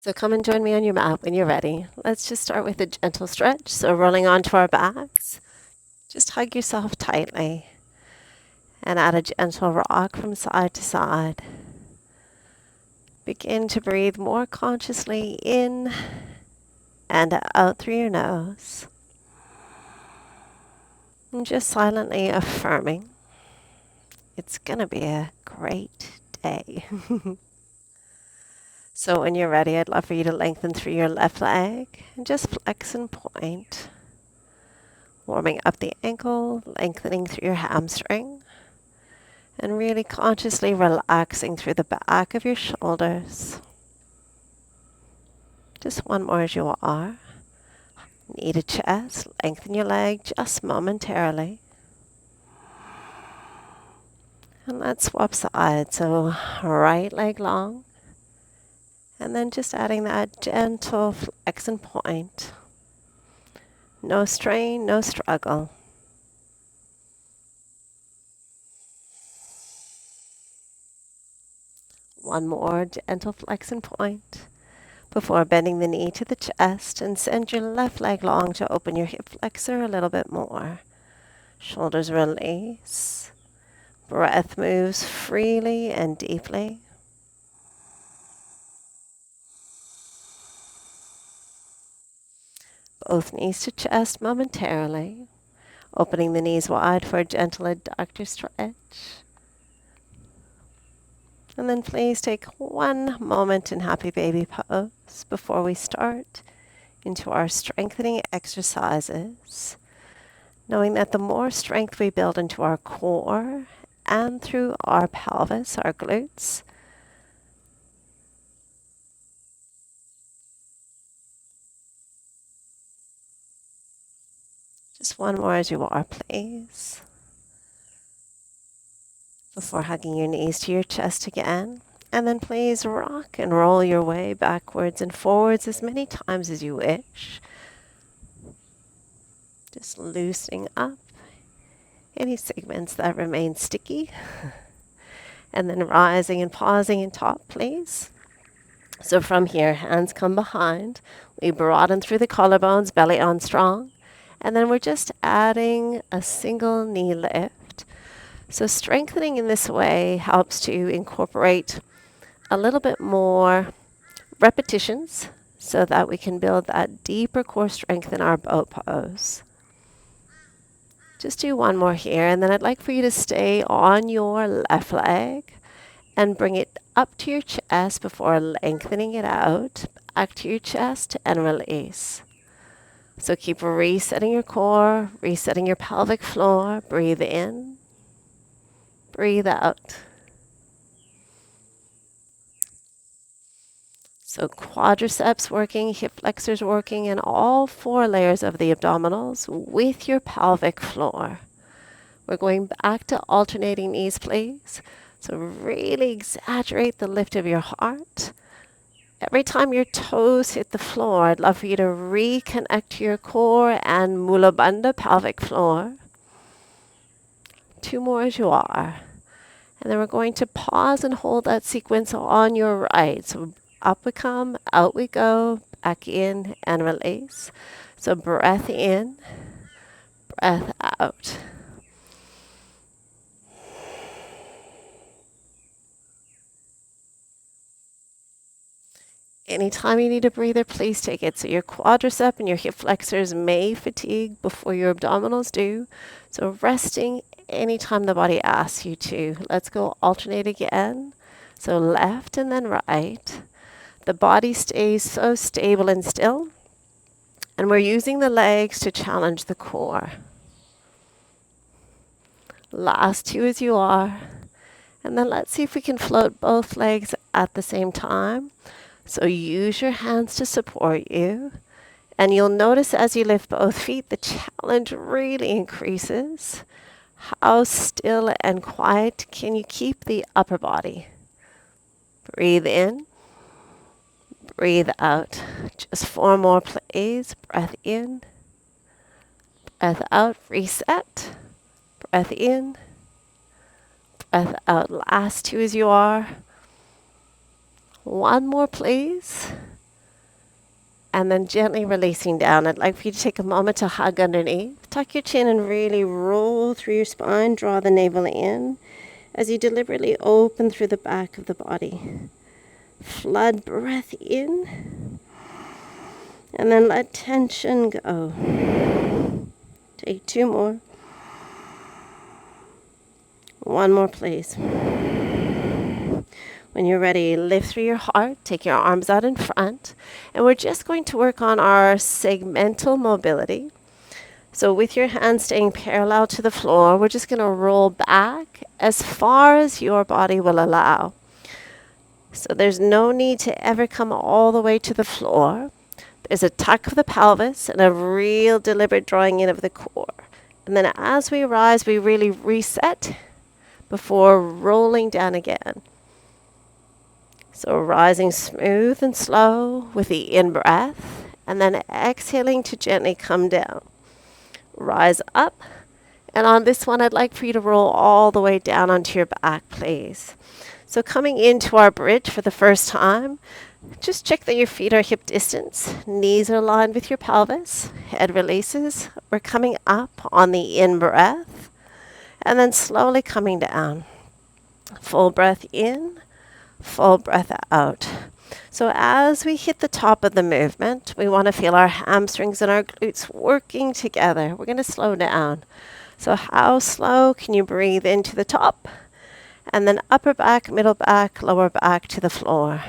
So come and join me on your mat when you're ready. Let's just start with a gentle stretch. So rolling onto our backs, just hug yourself tightly and add a gentle rock from side to side. Begin to breathe more consciously in and out through your nose. And just silently affirming, it's going to be a great day. So when you're ready, I'd love for you to lengthen through your left leg and just flex and point. Warming up the ankle, lengthening through your hamstring, and really consciously relaxing through the back of your shoulders. Just one more as you are. Knee to chest, lengthen your leg just momentarily. And let's swap sides. So right leg long, and then just adding that gentle flex and point. No strain, no struggle. One more gentle flex and point before bending the knee to the chest, and send your left leg long to open your hip flexor a little bit more. Shoulders release. Breath moves freely and deeply. Both knees to chest momentarily. Opening the knees wide for a gentle adductor stretch. And then please take one moment in happy baby pose before we start into our strengthening exercises, knowing that the more strength we build into our core and through our pelvis, our glutes, just one more as you are, please, before hugging your knees to your chest again. And then please rock and roll your way backwards and forwards as many times as you wish. Just loosening up any segments that remain sticky. And then rising and pausing in top, please. So from here, hands come behind. We broaden through the collarbones, belly on strong. And then we're just adding a single knee lift. So strengthening in this way helps to incorporate a little bit more repetitions so that we can build that deeper core strength in our boat pose. Just do one more here, and then I'd like for you to stay on your left leg and bring it up to your chest before lengthening it out, back to your chest, and release. So keep resetting your core, resetting your pelvic floor. Breathe in, breathe out. So quadriceps working, hip flexors working, and all four layers of the abdominals with your pelvic floor. We're going back to alternating knees, please. So really exaggerate the lift of your heart. Every time your toes hit the floor, I'd love for you to reconnect to your core and Mula Bandha pelvic floor. Two more as you are. And then we're going to pause and hold that sequence on your right. So up we come, out we go, back in and release. So breath in, breath out. Anytime you need a breather, please take it. So your quadricep and your hip flexors may fatigue before your abdominals do. So resting anytime the body asks you to. Let's go alternate again. So left and then right. The body stays so stable and still. And we're using the legs to challenge the core. Last two as you are. And then let's see if we can float both legs at the same time. So use your hands to support you. And you'll notice as you lift both feet, the challenge really increases. How still and quiet can you keep the upper body? Breathe in, breathe out. Just four more, please. Breath in, breath out, reset. Breath in, breath out. Last two as you are. One more, please. And then gently releasing down. I'd like for you to take a moment to hug underneath. Tuck your chin and really roll through your spine. Draw the navel in as you deliberately open through the back of the body. Flood breath in. And then let tension go. Take 2 more. 1 more, please. When you're ready, lift through your heart, take your arms out in front, and we're just going to work on our segmental mobility. So with your hands staying parallel to the floor, we're just going to roll back as far as your body will allow. So there's no need to ever come all the way to the floor. There's a tuck of the pelvis and a real deliberate drawing in of the core. And then as we rise, we really reset before rolling down again. So rising smooth and slow with the in-breath, and then exhaling to gently come down. Rise up, and on this one, I'd like for you to roll all the way down onto your back, please. So coming into our bridge for the first time, just check that your feet are hip distance, knees are aligned with your pelvis, head releases. We're coming up on the in-breath, and then slowly coming down. Full breath in. Full breath out. So as we hit the top of the movement, we want to feel our hamstrings and our glutes working together. We're going to slow down. So how slow can you breathe into the top? And then upper back, middle back, lower back to the floor.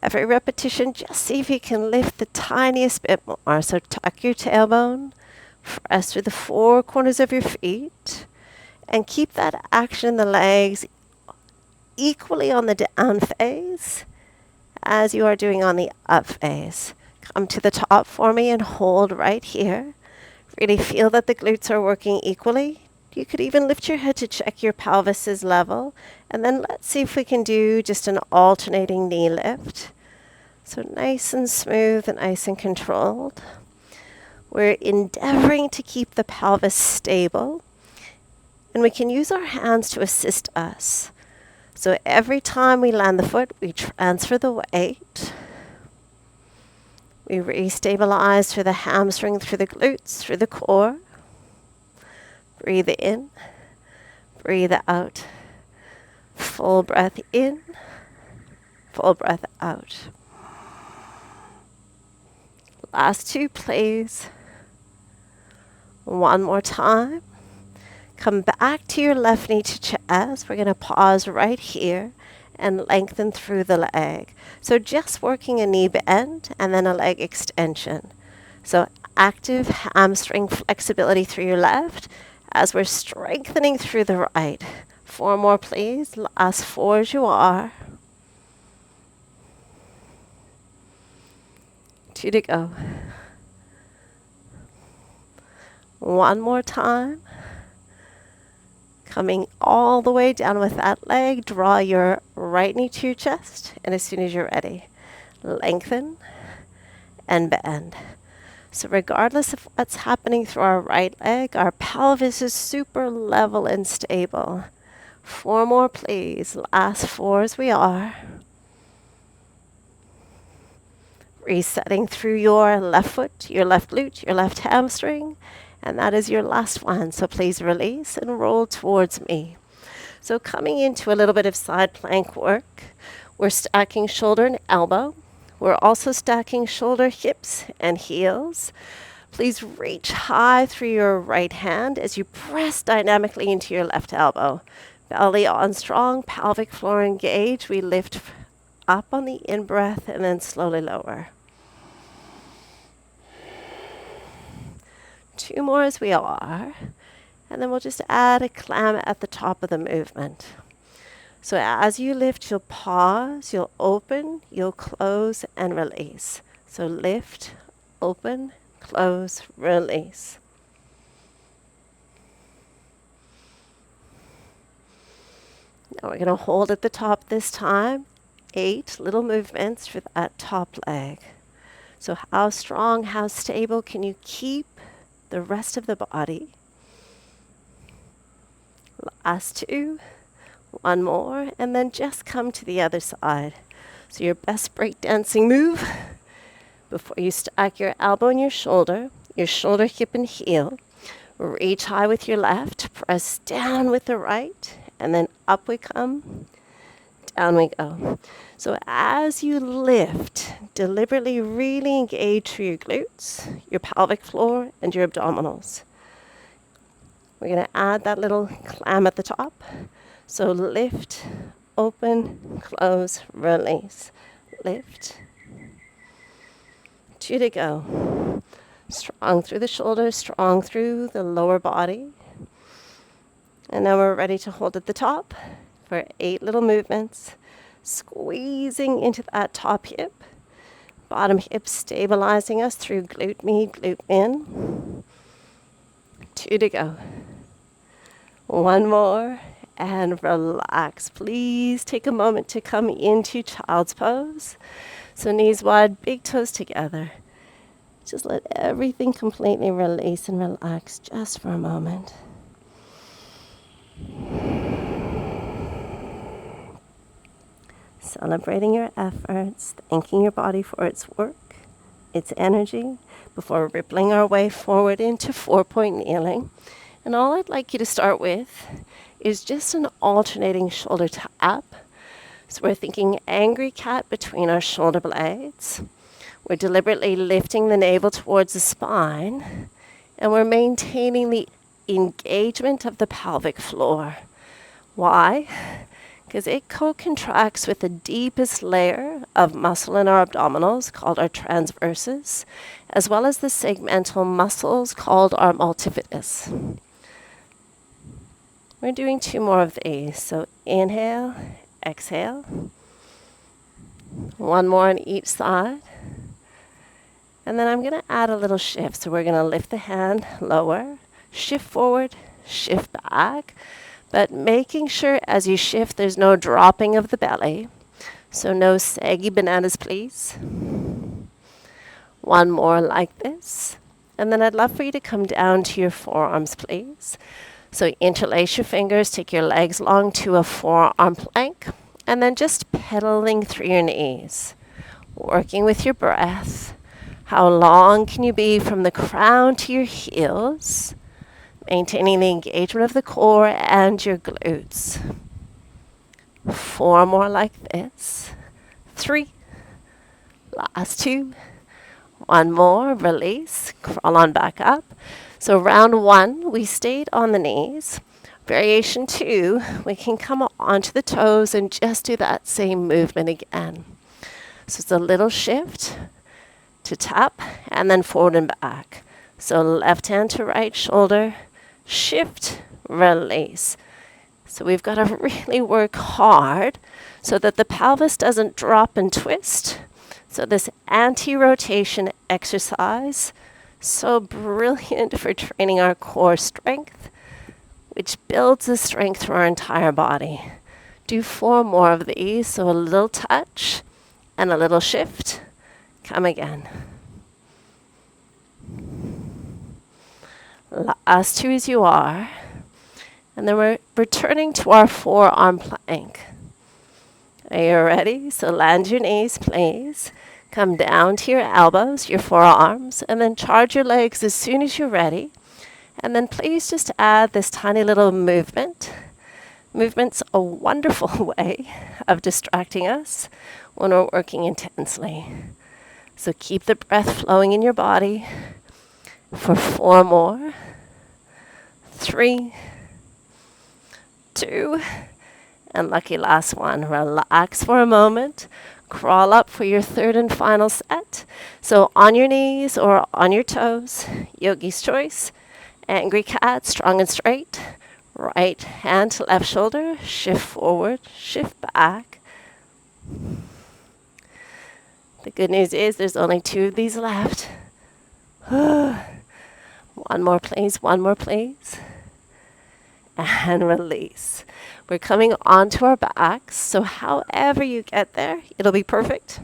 Every repetition, just see if you can lift the tiniest bit more. So tuck your tailbone, press through the 4 corners of your feet. And keep that action in the legs equally on the down phase as you are doing on the up phase. Come to the top for me and hold right here. Really feel that the glutes are working equally. You could even lift your head to check your pelvis is level. And then let's see if we can do just an alternating knee lift. So nice and smooth and nice and controlled. We're endeavoring to keep the pelvis stable. And we can use our hands to assist us. So every time we land the foot, we transfer the weight. We re-stabilize through the hamstring, through the glutes, through the core. Breathe in. Breathe out. Full breath in. Full breath out. Last 2, please. 1 more time. Come back to your left knee to chest. We're going to pause right here and lengthen through the leg. So just working a knee bend and then a leg extension. So active hamstring flexibility through your left as we're strengthening through the right. 4 more, please. Last 4 as you are. 2 to go. 1 more time. Coming all the way down with that leg, draw your right knee to your chest, and as soon as you're ready, lengthen and bend. So regardless of what's happening through our right leg, our pelvis is super level and stable. 4 more, please. Last 4 as we are. Resetting through your left foot, your left glute, your left hamstring. And that is your last one. So please release and roll towards me. So coming into a little bit of side plank work, we're stacking shoulder and elbow. We're also stacking shoulder, hips, and heels. Please reach high through your right hand as you press dynamically into your left elbow. Belly on strong, pelvic floor engaged. We lift up on the in-breath and then slowly lower. 2 more as we are, and then we'll just add a clam at the top of the movement. So as you lift, you'll pause, you'll open, you'll close, and release. So lift, open, close, release. Now we're going to hold at the top this time. 8 little movements for that top leg. So how strong, how stable can you keep the rest of the body? Last 2, 1 more, and then just come to the other side. So your best breakdancing move, before you stack your elbow and your shoulder, hip, and heel, reach high with your left, press down with the right, and then up we come, down we go. So as you lift, deliberately really engage through your glutes, your pelvic floor, and your abdominals. We're going to add that little clam at the top. So lift, open, close, release. Lift. 2 to go. Strong through the shoulders, strong through the lower body. And now we're ready to hold at the top for 8 little movements. Squeezing into that top hip. Bottom hip stabilizing us through glute me, glute in. 2 to go. 1 more. And relax. Please take a moment to come into child's pose. So knees wide, big toes together. Just let everything completely release and relax just for a moment. Celebrating your efforts, thanking your body for its work, its energy, before rippling our way forward into 4-point kneeling. And all I'd like you to start with is just an alternating shoulder tap. So we're thinking angry cat between our shoulder blades. We're deliberately lifting the navel towards the spine, and we're maintaining the engagement of the pelvic floor. Why? Because it co-contracts with the deepest layer of muscle in our abdominals, called our transverses, as well as the segmental muscles, called our multifidus. We're doing 2 more of these. So inhale, exhale. 1 more on each side. And then I'm going to add a little shift. So we're going to lift the hand lower, shift forward, shift back. But making sure as you shift, there's no dropping of the belly. So no saggy bananas, please. 1 more like this. And then I'd love for you to come down to your forearms, please. So interlace your fingers, take your legs long to a forearm plank, and then just pedaling through your knees. Working with your breath. How long can you be from the crown to your heels? Maintaining the engagement of the core and your glutes. 4 more like this. 3. Last 2. 1 more. Release. Crawl on back up. So round 1, we stayed on the knees. Variation 2, we can come onto the toes and just do that same movement again. So it's a little shift to tap and then forward and back. So left hand to right shoulder, shift, release. So we've got to really work hard so that the pelvis doesn't drop and twist. So this anti-rotation exercise, so brilliant for training our core strength, which builds the strength through our entire body. Do 4 more of these, so a little touch and a little shift. Come again. Last 2 as you are. And then we're returning to our forearm plank. Are you ready? So land your knees, please. Come down to your elbows, your forearms, and then charge your legs as soon as you're ready. And then please just add this tiny little movement. Movement's a wonderful way of distracting us when we're working intensely. So keep the breath flowing in your body for 4 more. 3, 2, and lucky last one. Relax for a moment. Crawl up for your 3rd and final set. So on your knees or on your toes, yogi's choice. Angry cat, strong and straight. Right hand to left shoulder, shift forward, shift back. The good news is there's only 2 of these left. 1 more please, 1 more please. And release. We're coming onto our backs, so however you get there, it'll be perfect.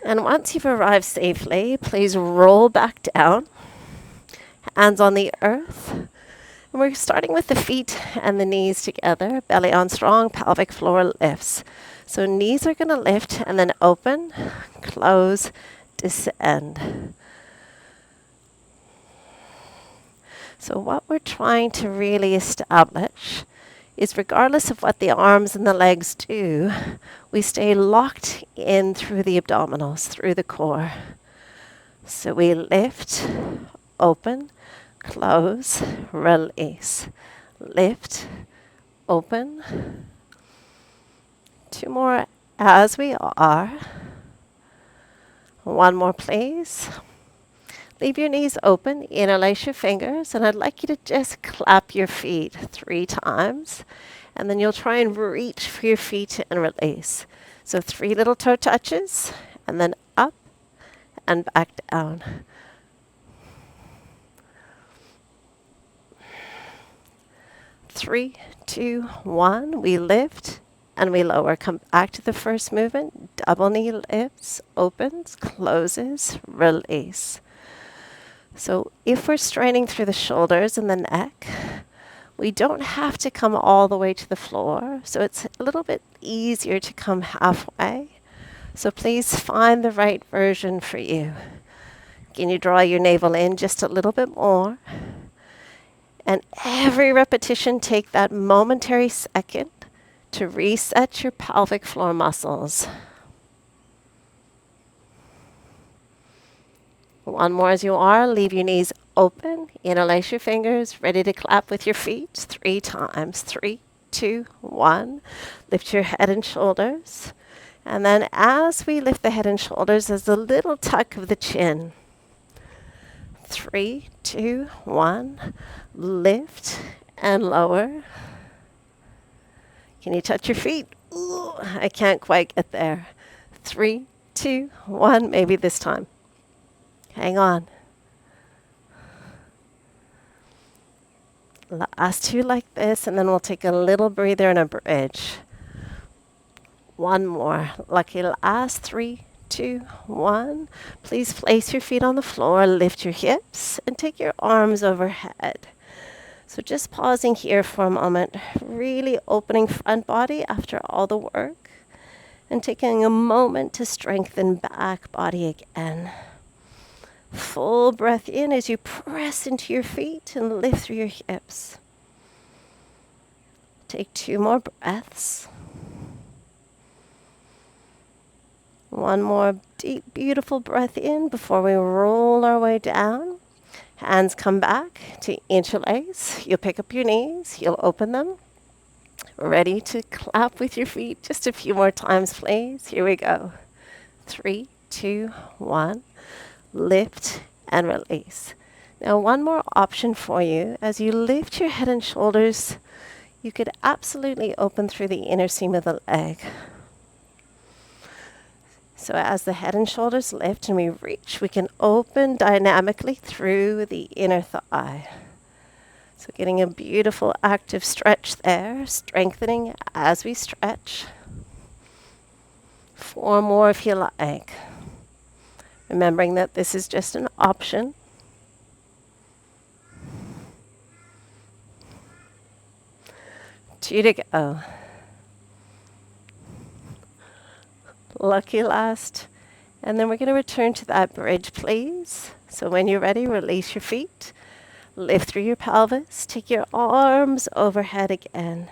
And once you've arrived safely, please roll back down. Hands on the earth. And we're starting with the feet and the knees together, belly on strong, pelvic floor lifts. So knees are going to lift and then open, close, descend. So what we're trying to really establish is regardless of what the arms and the legs do, we stay locked in through the abdominals, through the core. So we lift, open, close, release. Lift, open. 2 more as we are. 1 more, please. Leave your knees open, interlace your fingers, and I'd like you to just clap your feet 3 times. And then you'll try and reach for your feet and release. So 3 little toe touches, and then up and back down. 3, 2, 1. We lift and we lower. Come back to the first movement. Double knee lifts, opens, closes, release. So if we're straining through the shoulders and the neck, we don't have to come all the way to the floor. So it's a little bit easier to come halfway. So please find the right version for you. Can you draw your navel in just a little bit more? And every repetition, take that momentary second to reset your pelvic floor muscles. 1 more as you are. Leave your knees open. Interlace your fingers. Ready to clap with your feet 3 times. 3, 2, 1. Lift your head and shoulders. And then as we lift the head and shoulders, there's a little tuck of the chin. 3, 2, 1. Lift and lower. Can you touch your feet? Ooh, I can't quite get there. 3, 2, 1. Maybe this time. Hang on. Last 2 like this, and then we'll take a little breather and a bridge. 1 more. Lucky last. 3, 2, 1. Please place your feet on the floor, lift your hips, and take your arms overhead. So just pausing here for a moment, really opening front body after all the work, and taking a moment to strengthen back body again. Full breath in as you press into your feet and lift through your hips. Take 2 more breaths. 1 more deep, beautiful breath in before we roll our way down. Hands come back to interlace. You'll pick up your knees. You'll open them. Ready to clap with your feet. Just a few more times, please. Here we go. 3, 2, 1. Lift and release. Now 1 more option for you. As you lift your head and shoulders, you could absolutely open through the inner seam of the leg. So as the head and shoulders lift and we reach, we can open dynamically through the inner thigh. So getting a beautiful active stretch there, strengthening as we stretch. 4 more if you like. Remembering that this is just an option. Two to go. Lucky last. And then we're going to return to that bridge, please. So when you're ready, release your feet. Lift through your pelvis. Take your arms overhead again.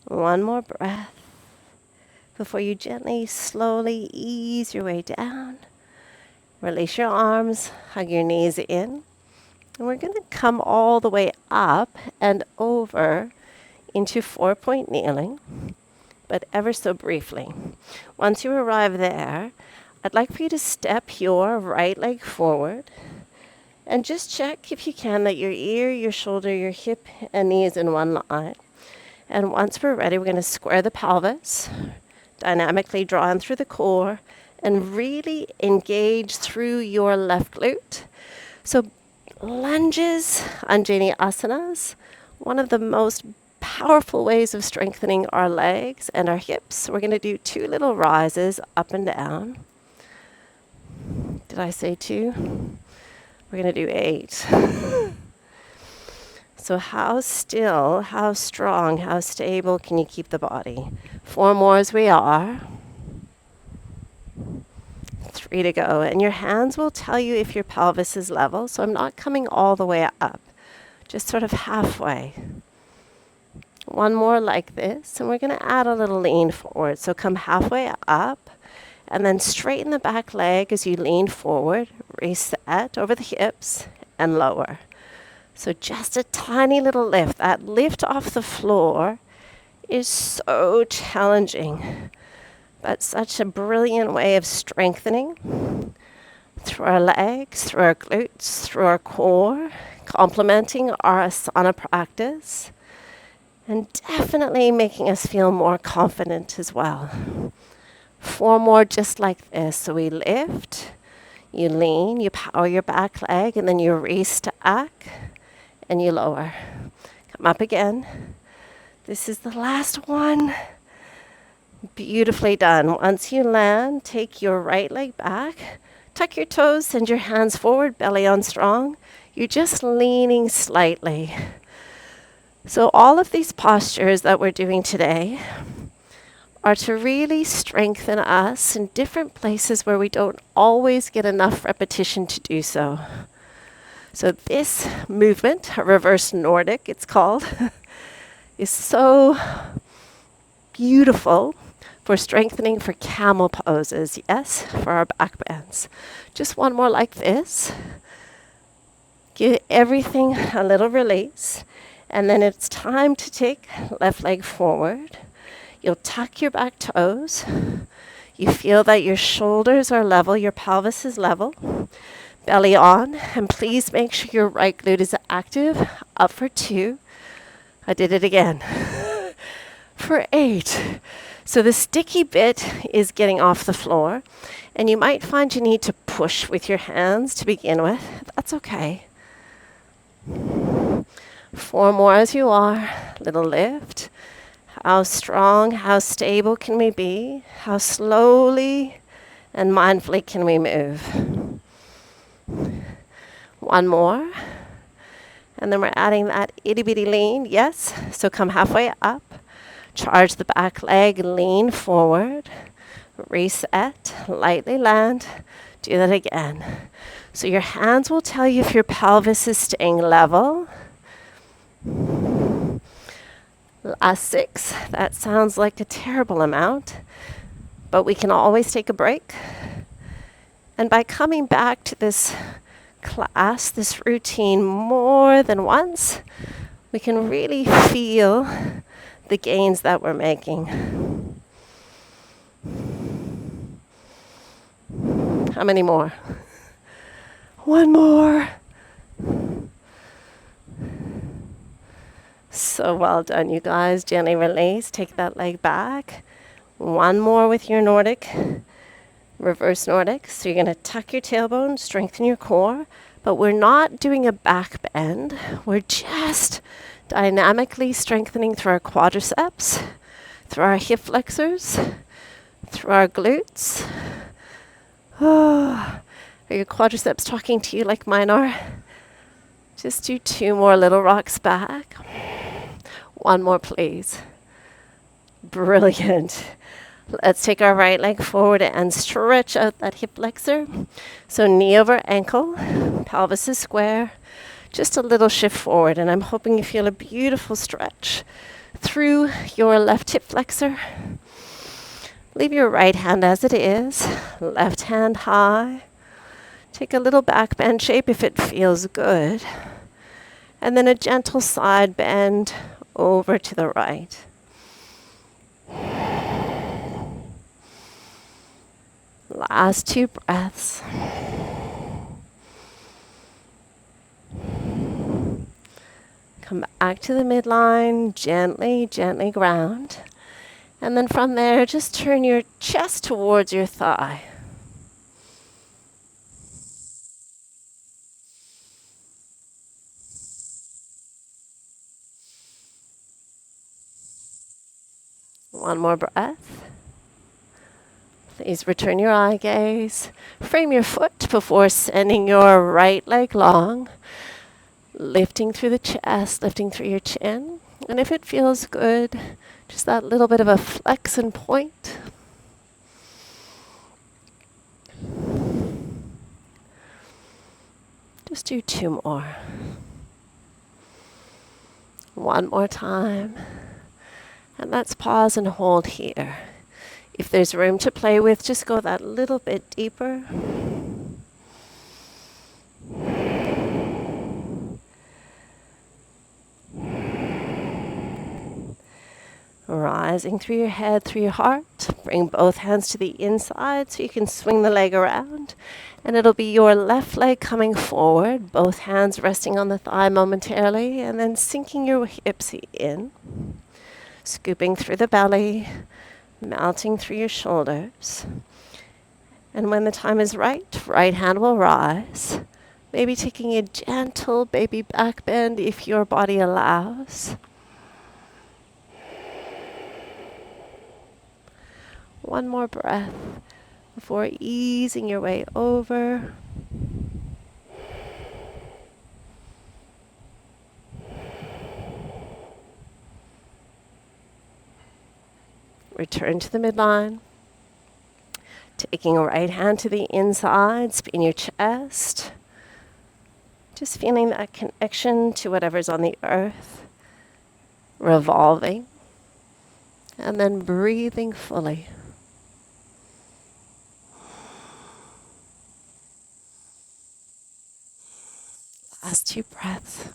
1 more breath before you gently, slowly ease your way down. Release your arms, hug your knees in. And we're going to come all the way up and over into 4-point kneeling, but ever so briefly. Once you arrive there, I'd like for you to step your right leg forward and just check if you can that your ear, your shoulder, your hip, and knee is in one line. And once we're ready, we're going to square the pelvis, dynamically drawn through the core, and really engage through your left glute. So lunges, Anjali asanas, one of the most powerful ways of strengthening our legs and our hips. We're going to do 2 little rises up and down. Did I say 2? We're going to do 8. So how still, how strong, how stable can you keep the body? 4 more as we are. 3 to go. And your hands will tell you if your pelvis is level. So I'm not coming all the way up, just sort of halfway. 1 more like this. And we're going to add a little lean forward. So come halfway up. And then straighten the back leg as you lean forward. Reset over the hips and lower. So just a tiny little lift. That lift off the floor is so challenging, but such a brilliant way of strengthening through our legs, through our glutes, through our core, complementing our asana practice, and definitely making us feel more confident as well. 4 more just like this. So we lift, you lean, you power your back leg, and then you restack, and you lower. Come up again. This is the last one. Beautifully done. Once you land, take your right leg back, tuck your toes, send your hands forward, belly on strong. You're just leaning slightly. So all of these postures that we're doing today are to really strengthen us in different places where we don't always get enough repetition to do so. So this movement, a reverse Nordic it's called, is so beautiful for strengthening for camel poses, yes, for our back bends. Just 1 more like this. Give everything a little release. And then it's time to take left leg forward. You'll tuck your back toes. You feel that your shoulders are level, your pelvis is level. Belly on, and please make sure your right glute is active. Up for 2. I did it again. For 8. So the sticky bit is getting off the floor, and you might find you need to push with your hands to begin with. That's okay. 4 more as you are. Little lift. How strong, how stable can we be? How slowly and mindfully can we move? 1 more. And then we're adding that itty bitty lean. Yes. So come halfway up. Charge the back leg, lean forward. Reset. Lightly land. Do that again. So your hands will tell you if your pelvis is staying level. Last 6. That sounds like a terrible amount, but we can always take a break. And by coming back to this class, this routine more than once, we can really feel the gains that we're making. How many more? 1 more. So well done, you guys. Gently release. Take that leg back. 1 more with your Nordic. Reverse Nordic. So you're going to tuck your tailbone, strengthen your core, but we're not doing a back bend. We're just dynamically strengthening through our quadriceps, through our hip flexors, through our glutes. Oh, are your quadriceps talking to you like mine are? Just do 2 more little rocks back. 1 more, please. Brilliant. Let's take our right leg forward and stretch out that hip flexor. So knee over ankle, pelvis is square. Just a little shift forward, and I'm hoping you feel a beautiful stretch through your left hip flexor. Leave your right hand as it is, left hand high. Take a little back bend shape if it feels good. And then a gentle side bend over to the right. Last 2 breaths. Come back to the midline, gently, gently ground. And then from there, just turn your chest towards your thigh. One more breath. Please return your eye gaze. Frame your foot before sending your right leg long. Lifting through the chest, lifting through your chin. And if it feels good, just that little bit of a flex and point. Just do 2 more. 1 more time. And let's pause and hold here. If there's room to play with, just go that little bit deeper. Rising through your head, through your heart. Bring both hands to the inside so you can swing the leg around. And it'll be your left leg coming forward, both hands resting on the thigh momentarily, and then sinking your hips in. Scooping through the belly, melting through your shoulders. And when the time is right hand will rise. Maybe taking a gentle baby back bend if your body allows. 1 more breath before easing your way over. Return to the midline. Taking a right hand to the inside, spin your chest. Just feeling that connection to whatever's on the earth. Revolving. And then breathing fully. Last 2 breaths.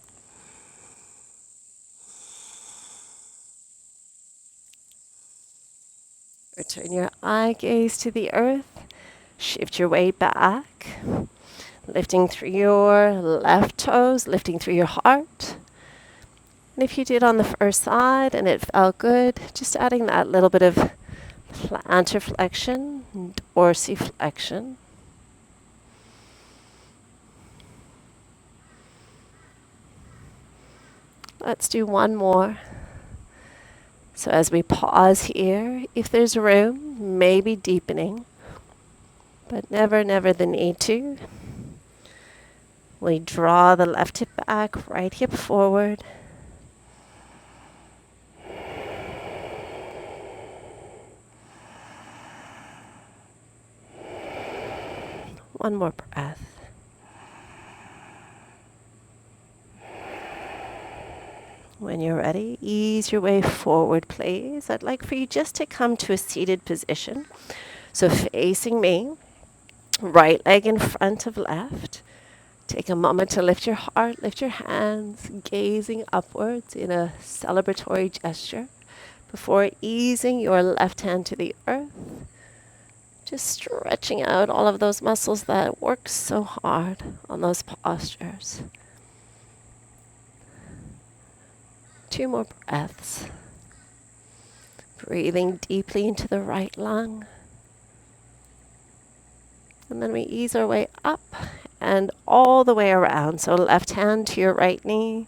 Return your eye gaze to the earth. Shift your weight back. Lifting through your left toes, lifting through your heart. And if you did on the first side and it felt good, just adding that little bit of plantar flexion, dorsiflexion. Let's do 1 more. So as we pause here, if there's room, maybe deepening, but never the need to. We draw the left hip back, right hip forward. One more breath. When you're ready, ease your way forward, please. I'd like for you just to come to a seated position. So facing me, right leg in front of left. Take a moment to lift your heart, lift your hands, gazing upwards in a celebratory gesture before easing your left hand to the earth. Just stretching out all of those muscles that work so hard on those postures. 2 more breaths. Breathing deeply into the right lung. And then we ease our way up and all the way around. So left hand to your right knee.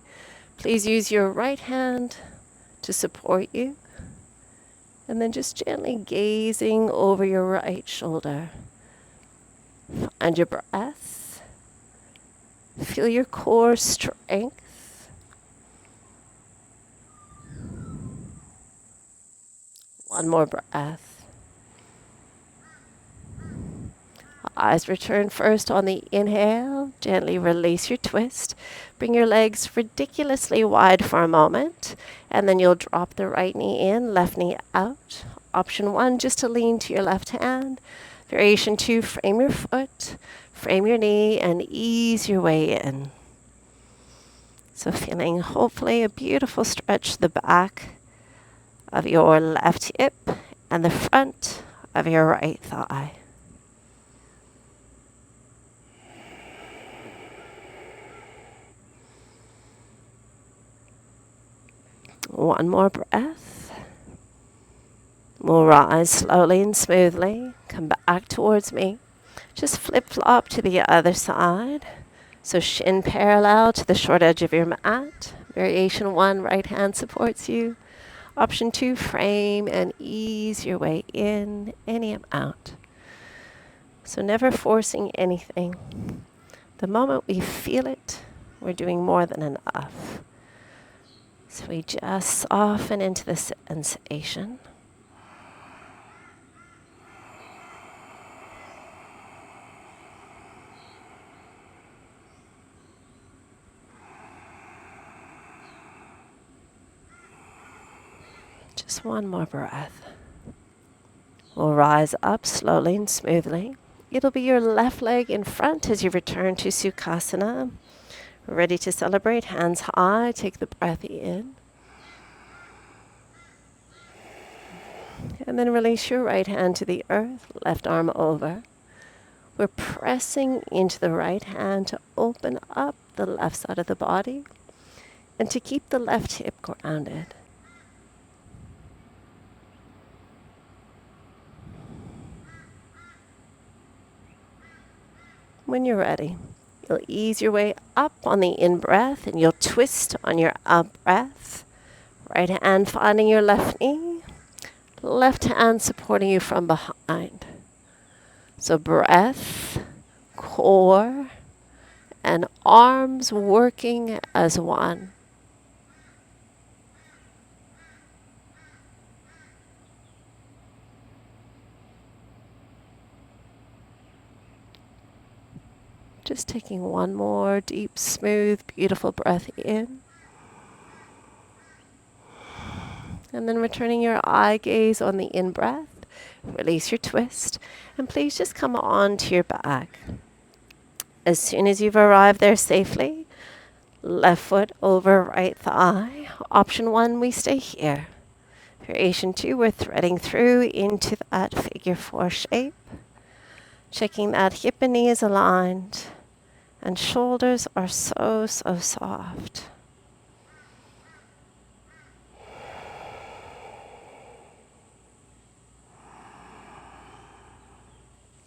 Please use your right hand to support you. And then just gently gazing over your right shoulder. Find your breath. Feel your core strength. One more breath. Eyes return first on the inhale. Gently release your twist. Bring your legs ridiculously wide for a moment. And then you'll drop the right knee in, left knee out. Option 1, just to lean to your left hand. Variation 2, frame your foot, frame your knee, and ease your way in. So feeling hopefully a beautiful stretch to the back of your left hip and the front of your right thigh. One more breath. We'll rise slowly and smoothly. Come back towards me. Just flip-flop to the other side. So shin parallel to the short edge of your mat. Variation 1, right hand supports you. Option 2, frame and ease your way in any amount. So never forcing anything. The moment we feel it, we're doing more than enough. So we just soften into the sensation. Just one more breath. We'll rise up slowly and smoothly. It'll be your left leg in front as you return to Sukhasana. Ready to celebrate, hands high, take the breath in. And then release your right hand to the earth, left arm over. We're pressing into the right hand to open up the left side of the body and to keep the left hip grounded. When you're ready, you'll ease your way up on the in-breath and you'll twist on your out-breath. Right hand finding your left knee, left hand supporting you from behind. So breath, core, and arms working as one. Just taking one more deep, smooth, beautiful breath in. And then returning your eye gaze on the in-breath. Release your twist. And please just come on to your back. As soon as you've arrived there safely, left foot over right thigh. Option 1, we stay here. Variation 2, we're threading through into that figure 4 shape. Checking that hip and knee is aligned. And shoulders are so, so soft.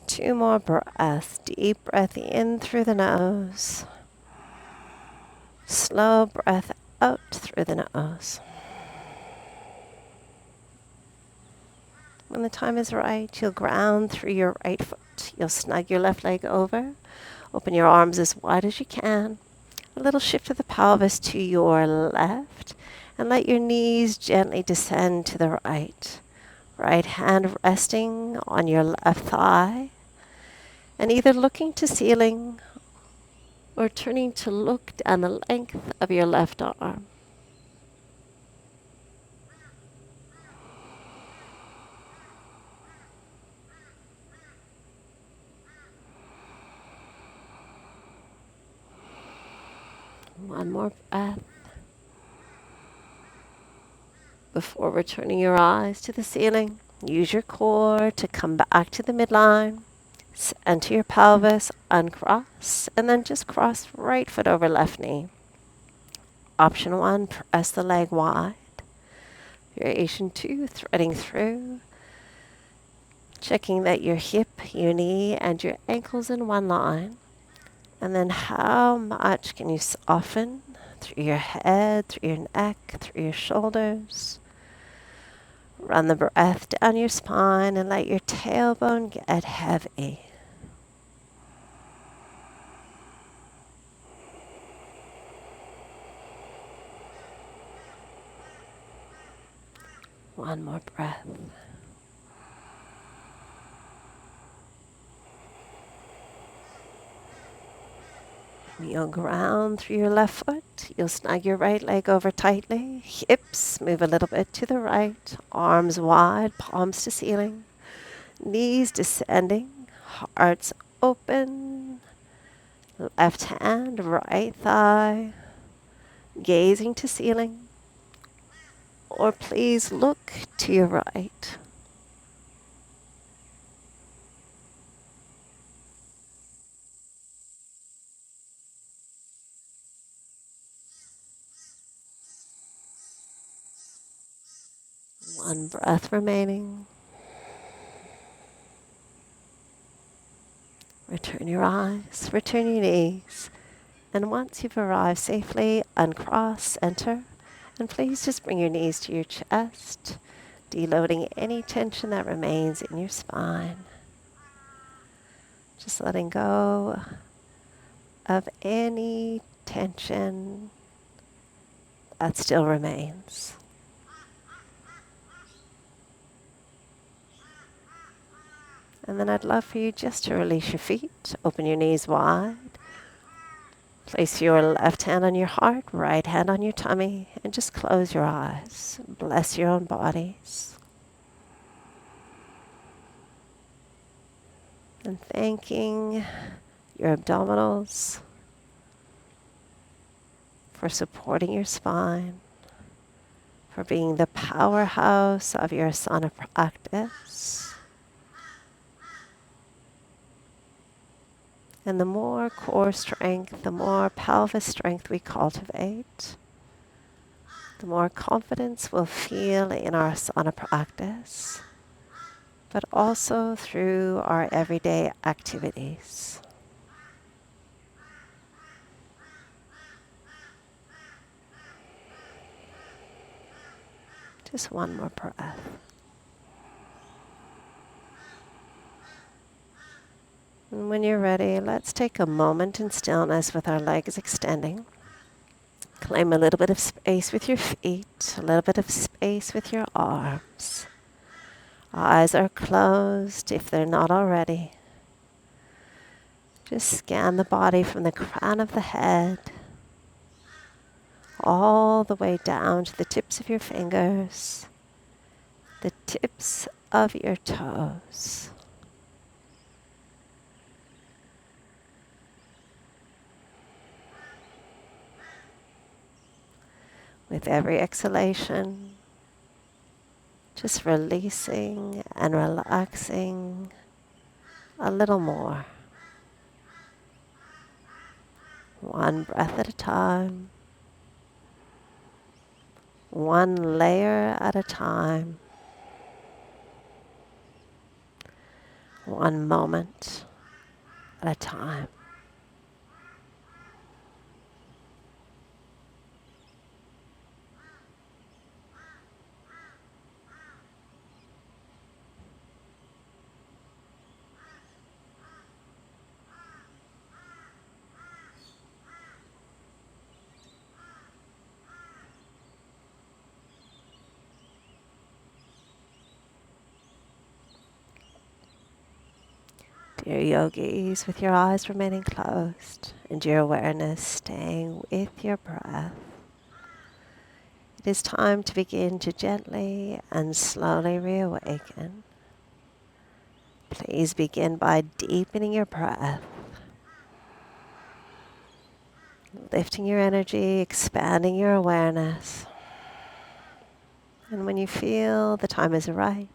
Two more breaths. Deep breath in through the nose. Slow breath out through the nose. When the time is right, you'll ground through your right foot. You'll snug your left leg over. Open your arms as wide as you can. A little shift of the pelvis to your left. And let your knees gently descend to the right. Right hand resting on your left thigh. And either looking to ceiling or turning to look down the length of your left arm. One more breath before returning your eyes to the ceiling. Use your core to come back to the midline. Center your pelvis, uncross, and then just cross right foot over left knee. Option 1, press the leg wide. Variation 2, threading through. Checking that your hip, your knee, and your ankles in one line. And then how much can you soften through your head, through your neck, through your shoulders. Run the breath down your spine and let your tailbone get heavy. One more breath. You'll ground through your left foot. You'll snug your right leg over tightly. Hips move a little bit to the right. Arms wide, palms to ceiling. Knees descending. Hearts open. Left hand, right thigh. Gazing to ceiling. Or please look to your right. One breath remaining. Return your eyes, return your knees. And once you've arrived safely, uncross, enter. And please just bring your knees to your chest, deloading any tension that remains in your spine. Just letting go of any tension that still remains. And then I'd love for you just to release your feet, open your knees wide, place your left hand on your heart, right hand on your tummy, and just close your eyes. Bless your own bodies. And thanking your abdominals for supporting your spine, for being the powerhouse of your asana practice. And the more core strength, the more pelvis strength we cultivate, the more confidence we'll feel in our asana practice, but also through our everyday activities. Just one more breath. And when you're ready, let's take a moment in stillness with our legs extending. Claim a little bit of space with your feet, a little bit of space with your arms. Eyes are closed if they're not already. Just scan the body from the crown of the head all the way down to the tips of your fingers, the tips of your toes. With every exhalation, just releasing and relaxing a little more. One breath at a time, one layer at a time, one moment at a time. Dear yogis, with your eyes remaining closed and your awareness staying with your breath, it is time to begin to gently and slowly reawaken. Please begin by deepening your breath, lifting your energy, expanding your awareness. And when you feel the time is right,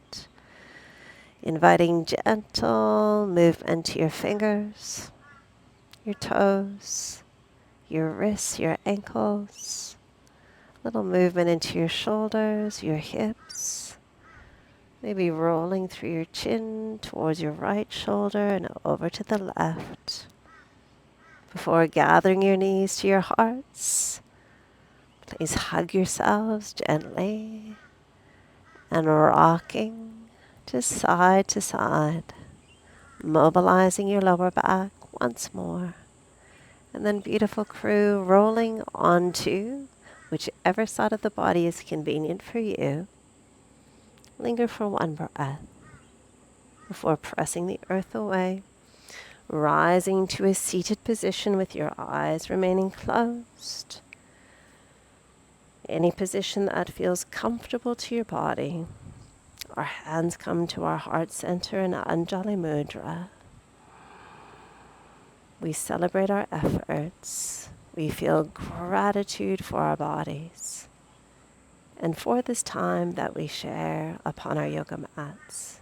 inviting gentle movement to your fingers, your toes, your wrists, your ankles, little movement into your shoulders, your hips, maybe rolling through your chin towards your right shoulder and over to the left. Before gathering your knees to your hearts, please hug yourselves gently and rocking just side to side, mobilizing your lower back once more. And then beautiful crew, rolling onto whichever side of the body is convenient for you. Linger for one breath before pressing the earth away, rising to a seated position with your eyes remaining closed. Any position that feels comfortable to your body. Our hands come to our heart center in Anjali Mudra. We celebrate our efforts. We feel gratitude for our bodies and for this time that we share upon our yoga mats.